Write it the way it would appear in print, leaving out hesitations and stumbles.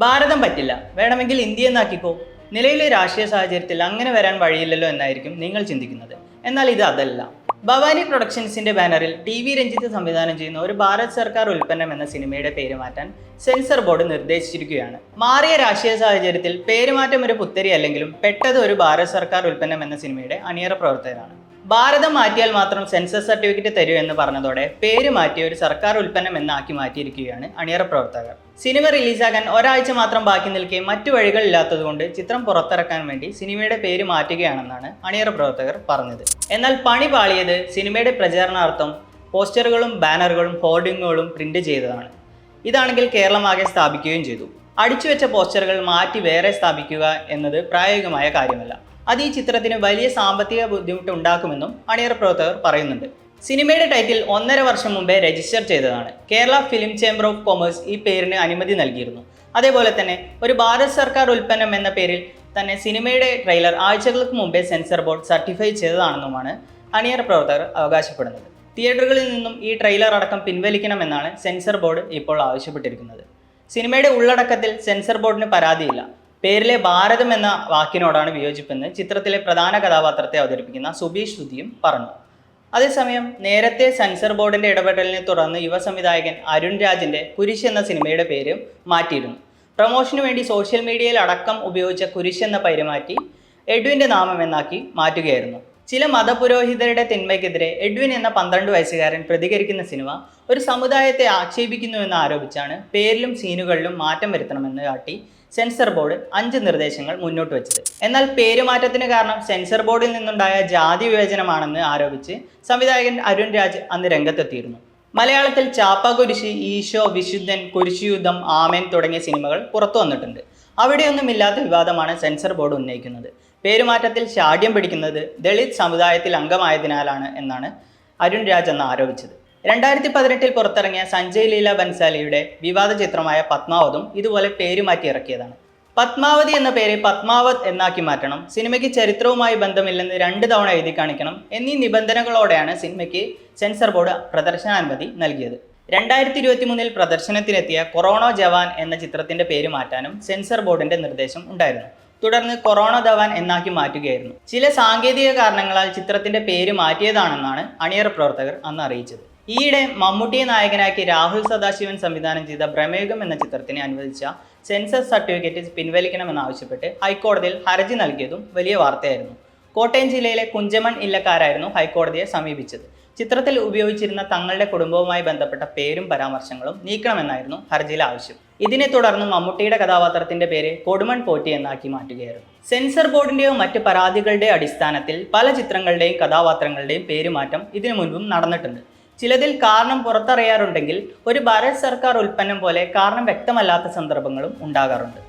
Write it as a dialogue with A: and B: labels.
A: ഭാരതം പറ്റില്ല, വേണമെങ്കിൽ ഇന്ത്യ എന്നാക്കിക്കോ. നിലവിലെ രാഷ്ട്രീയ സാഹചര്യത്തിൽ അങ്ങനെ വരാൻ വഴിയില്ലല്ലോ എന്നായിരിക്കും നിങ്ങൾ ചിന്തിക്കുന്നത്. എന്നാൽ ഇത് അതല്ല. ഭവാനി പ്രൊഡക്ഷൻസിന്റെ ബാനറിൽ TV രഞ്ജിത്ത് സംവിധാനം ചെയ്യുന്ന ഒരു ഭാരത് സർക്കാർ ഉൽപ്പന്നം എന്ന സിനിമയുടെ പേര് മാറ്റാൻ സെൻസർ ബോർഡ് നിർദ്ദേശിച്ചിരിക്കുകയാണ്. മാറിയ രാഷ്ട്രീയ സാഹചര്യത്തിൽ പേരുമാറ്റം ഒരു പുത്തരി അല്ലെങ്കിലും പെട്ടത് ഒരു ഭാരത് സർക്കാർ ഉൽപ്പന്നം എന്ന സിനിമയുടെ അണിയറ പ്രവർത്തകരാണ്. ഭാരതം മാറ്റിയാൽ മാത്രം സെൻസസ് സർട്ടിഫിക്കറ്റ് തരൂ എന്ന് പറഞ്ഞതോടെ പേര് മാറ്റി ഒരു സർക്കാർ ഉൽപ്പന്നം എന്നാക്കി മാറ്റിയിരിക്കുകയാണ് അണിയറ പ്രവർത്തകർ. സിനിമ റിലീസാകാൻ ഒരാഴ്ച മാത്രം ബാക്കി നിൽക്കെ മറ്റു വഴികളില്ലാത്തതുകൊണ്ട് ചിത്രം പുറത്തിറക്കാൻ വേണ്ടി സിനിമയുടെ പേര് മാറ്റുകയാണെന്നാണ് അണിയറ പ്രവർത്തകർ പറഞ്ഞത്. എന്നാൽ പണി പാളിയത് സിനിമയുടെ പ്രചാരണാർത്ഥം പോസ്റ്ററുകളും ബാനറുകളും ഹോർഡിങ്ങുകളും പ്രിന്റ് ചെയ്തതാണ്. ഇതാണെങ്കിൽ കേരളമാകെ സ്ഥാപിക്കുകയും ചെയ്തു. അടിച്ചുവെച്ച പോസ്റ്ററുകൾ മാറ്റി വേറെ സ്ഥാപിക്കുക എന്നത് പ്രായോഗികമായ കാര്യമല്ല. അത് ഈ ചിത്രത്തിന് വലിയ സാമ്പത്തിക ബുദ്ധിമുട്ട് ഉണ്ടാക്കുമെന്നും അണിയറ പ്രവർത്തകർ പറയുന്നുണ്ട്. സിനിമയുടെ ടൈറ്റിൽ 1.5 വർഷം മുമ്പേ രജിസ്റ്റർ ചെയ്തതാണ്. Kerala film chamber of commerce ഈ പേരിന് അനുമതി നൽകിയിരുന്നു. അതേപോലെ തന്നെ ഒരു ഭാരത് സർക്കാർ ഉൽപ്പന്നം എന്ന പേരിൽ തന്നെ സിനിമയുടെ ട്രെയിലർ ആഴ്ചകൾക്ക് മുമ്പേ സെൻസർ ബോർഡ് സർട്ടിഫൈ ചെയ്തതാണെന്നുമാണ് അണിയറ പ്രവർത്തകർ അവകാശപ്പെടുന്നത്. തിയേറ്ററുകളിൽ നിന്നും ഈ ട്രെയിലർ അടക്കം പിൻവലിക്കണമെന്നാണ് സെൻസർ ബോർഡ് ഇപ്പോൾ ആവശ്യപ്പെട്ടിരിക്കുന്നത്. സിനിമയുടെ ഉള്ളടക്കത്തിൽ സെൻസർ ബോർഡിന് പരാതിയില്ല. പേരിലെ ഭാരതം എന്ന വാക്കിനോടാണ് വിയോജിപ്പെന്ന് ചിത്രത്തിലെ പ്രധാന കഥാപാത്രത്തെ അവതരിപ്പിക്കുന്ന സുബീഷ് സുധിയും പറഞ്ഞു. അതേസമയം നേരത്തെ സെൻസർ ബോർഡിന്റെ ഇടപെടലിനെ തുടർന്ന് യുവ സംവിധായകൻ അരുൺ രാജിന്റെ കുരിശ് എന്ന സിനിമയുടെ പേര് മാറ്റിയിരുന്നു. പ്രൊമോഷന് വേണ്ടി സോഷ്യൽ മീഡിയയിൽ അടക്കം ഉപയോഗിച്ച കുരിശ് എന്ന പേര് മാറ്റി എഡ്വിന്റെ നാമം എന്നാക്കി മാറ്റുകയായിരുന്നു. ചില മതപുരോഹിതരുടെ തിന്മയ്ക്കെതിരെ എഡ്വിൻ എന്ന 12 വയസ്സുകാരൻ പ്രതികരിക്കുന്ന സിനിമ ഒരു സമുദായത്തെ ആക്ഷേപിക്കുന്നുവെന്ന് ആരോപിച്ചാണ് പേരിലും സീനുകളിലും മാറ്റം വരുത്തണമെന്ന് കാട്ടി സെൻസർ ബോർഡ് 5 നിർദ്ദേശങ്ങൾ മുന്നോട്ട് വെച്ചത്. എന്നാൽ പേരുമാറ്റത്തിന് കാരണം സെൻസർ ബോർഡിൽ നിന്നുണ്ടായ ജാതി വിവേചനമാണെന്ന് ആരോപിച്ച് സംവിധായകൻ അരുൺ രാജ് അന്ന് രംഗത്തെത്തിയിരുന്നു. മലയാളത്തിൽ ചാപ്പാകുരിശി, ഈശോ, വിശുദ്ധൻ, കുരിശുയുദ്ധം, ആമേൻ തുടങ്ങിയ സിനിമകൾ പുറത്തു വന്നിട്ടുണ്ട്. അവിടെയൊന്നുമില്ലാത്ത വിവാദമാണ് സെൻസർ ബോർഡ് ഉന്നയിക്കുന്നത്. പേരുമാറ്റത്തിൽ ശാഠ്യം പിടിക്കുന്നത് ദളിത് സമുദായത്തിൽ അംഗമായതിനാലാണ് എന്നാണ് അരുൺ രാജ് അന്ന് ആരോപിച്ചത്. 2018 പുറത്തിറങ്ങിയ സഞ്ജയ് ലീല ബൻസാലിയുടെ വിവാദ ചിത്രമായ പത്മാവതും ഇതുപോലെ പേര് മാറ്റി ഇറക്കിയതാണ്. പത്മാവതി എന്ന പേര് പത്മാവത് എന്നാക്കി മാറ്റണം, സിനിമയ്ക്ക് ചരിത്രവുമായി ബന്ധമില്ലെന്ന് 2 തവണ എഴുതി കാണിക്കണം എന്നീ നിബന്ധനകളോടെയാണ് സിനിമയ്ക്ക് സെൻസർ ബോർഡ് പ്രദർശനാനുമതി നൽകിയത്. 2023 പ്രദർശനത്തിനെത്തിയ കൊറോണ ജവാൻ എന്ന ചിത്രത്തിന്റെ പേര് മാറ്റാനും സെൻസർ ബോർഡിന്റെ നിർദ്ദേശം ഉണ്ടായിരുന്നു. തുടർന്ന് കൊറോണ ധവാൻ എന്നാക്കി മാറ്റുകയായിരുന്നു. ചില സാങ്കേതിക കാരണങ്ങളാൽ ചിത്രത്തിന്റെ പേര് മാറ്റിയതാണെന്നാണ് അണിയറ പ്രവർത്തകർ അന്ന് അറിയിച്ചത്. ഈയിടെ മമ്മൂട്ടിയെ നായകനാക്കി രാഹുൽ സദാശിവൻ സംവിധാനം ചെയ്ത പ്രമേഹം എന്ന ചിത്രത്തിന് അനുവദിച്ച സെൻസസ് സർട്ടിഫിക്കറ്റ് പിൻവലിക്കണമെന്നാവശ്യപ്പെട്ട് ഹൈക്കോടതിയിൽ ഹർജി നൽകിയതും വലിയ വാർത്തയായിരുന്നു. കോട്ടയം ജില്ലയിലെ കുഞ്ചമൺ ഇല്ലക്കാരായിരുന്നു ഹൈക്കോടതിയെ സമീപിച്ചത്. ചിത്രത്തിൽ ഉപയോഗിച്ചിരുന്ന തങ്ങളുടെ കുടുംബവുമായി ബന്ധപ്പെട്ട പേരും പരാമർശങ്ങളും നീക്കണമെന്നായിരുന്നു ഹർജിയിലെ ആവശ്യം. ഇതിനെ തുടർന്ന് മമ്മൂട്ടിയുടെ കഥാപാത്രത്തിന്റെ പേര് കൊടുമൺ പോറ്റി എന്നാക്കി മാറ്റുകയായിരുന്നു. സെൻസർ ബോർഡിന്റെയോ മറ്റ് പരാതികളുടെയോ അടിസ്ഥാനത്തിൽ പല ചിത്രങ്ങളുടെയും കഥാപാത്രങ്ങളുടെയും പേരുമാറ്റം ഇതിനു മുൻപും നടന്നിട്ടുണ്ട്. ചിലതിൽ കാരണം പുറത്തറിയാറുണ്ടെങ്കിൽ ഒരു ഭാരത് സർക്കാർ ഉൽപ്പന്നം പോലെ കാരണം വ്യക്തമല്ലാത്ത സന്ദർഭങ്ങളും ഉണ്ടാകാറുണ്ട്.